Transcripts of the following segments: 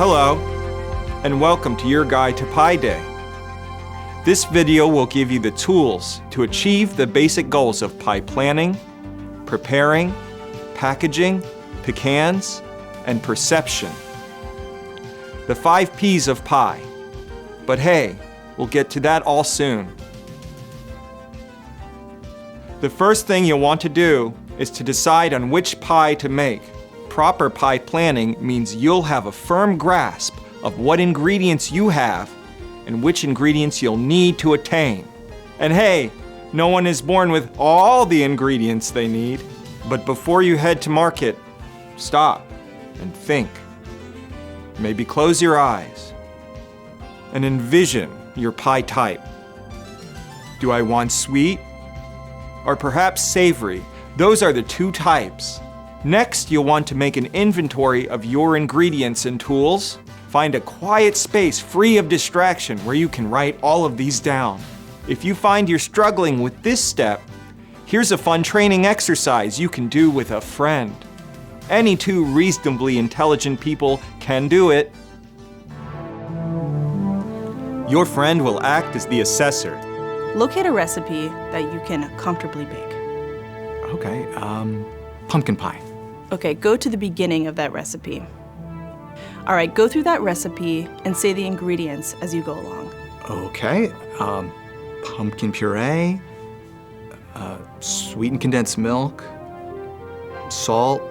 Hello, and welcome to your guide to Pi Day. This video will give you the tools to achieve the basic goals of pie planning, preparing, packaging, pecans, and perception. The 5 P's of pie. But hey, we'll get to that all soon. The first thing you'll want to do is to decide on which pie to make. Proper pie planning means you'll have a firm grasp of what ingredients you have and which ingredients you'll need to attain. And hey, no one is born with all the ingredients they need. But before you head to market, stop and think. Maybe close your eyes and envision your pie type. Do I want sweet or perhaps savory? Those are the 2 types. Next, you'll want to make an inventory of your ingredients and tools. Find a quiet space free of distraction where you can write all of these down. If you find you're struggling with this step, here's a fun training exercise you can do with a friend. Any 2 reasonably intelligent people can do it. Your friend will act as the assessor. Locate a recipe that you can comfortably bake. Okay, pumpkin pie. Okay, go to the beginning of that recipe. All right, go through that recipe and say the ingredients as you go along. Okay, pumpkin puree, sweetened condensed milk, salt,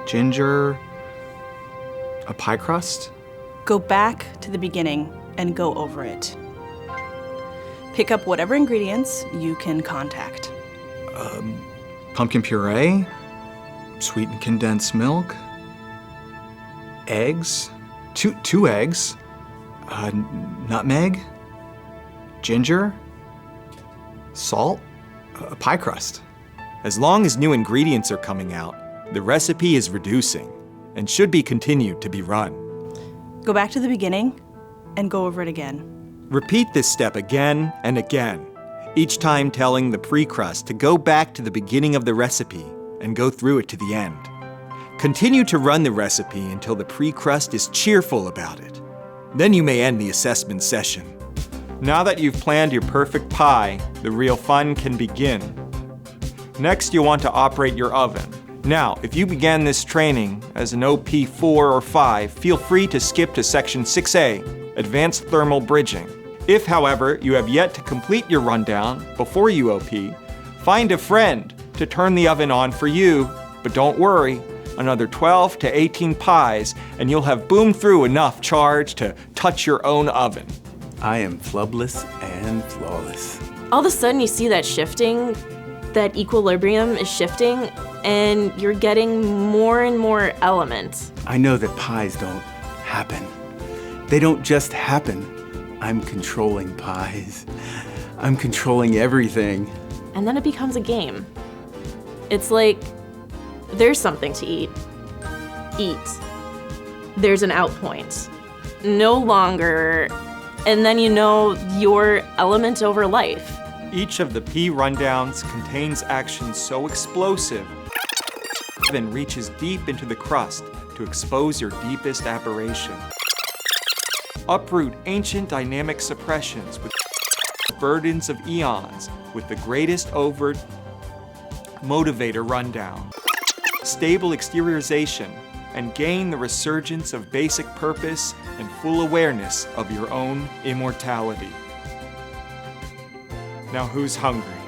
ginger, a pie crust. Go back to the beginning and go over it. Pick up whatever ingredients you can contact. Pumpkin puree, sweetened condensed milk, eggs, two eggs, nutmeg, ginger, salt, a pie crust. As long as new ingredients are coming out, the recipe is reducing and should be continued to be run. Go back to the beginning and go over it again. Repeat this step again and again, each time telling the pre-crust to go back to the beginning of the recipe and go through it to the end. Continue to run the recipe until the pre-crust is cheerful about it. Then you may end the assessment session. Now that you've planned your perfect pie, the real fun can begin. Next, you'll want to operate your oven. Now, if you began this training as an OP 4 or 5, feel free to skip to section 6A, Advanced Thermal Bridging. If, however, you have yet to complete your rundown before you OP, find a friend to turn the oven on for you, but don't worry, another 12 to 18 pies and you'll have boomed through enough charge to touch your own oven. I am flubless and flawless. All of a sudden you see that shifting, that equilibrium is shifting, and you're getting more and more elements. I know that pies don't happen. They don't just happen. I'm controlling pies. I'm controlling everything. And then it becomes a game. It's like, there's something to eat. Eat. There's an out point. No longer, and then you know your element over life. Each of the P rundowns contains actions so explosive and reaches deep into the crust to expose your deepest aberration. Uproot ancient dynamic suppressions with burdens of eons with the greatest overt motivator rundown. Stable exteriorization and gain the resurgence of basic purpose and full awareness of your own immortality. Now who's hungry?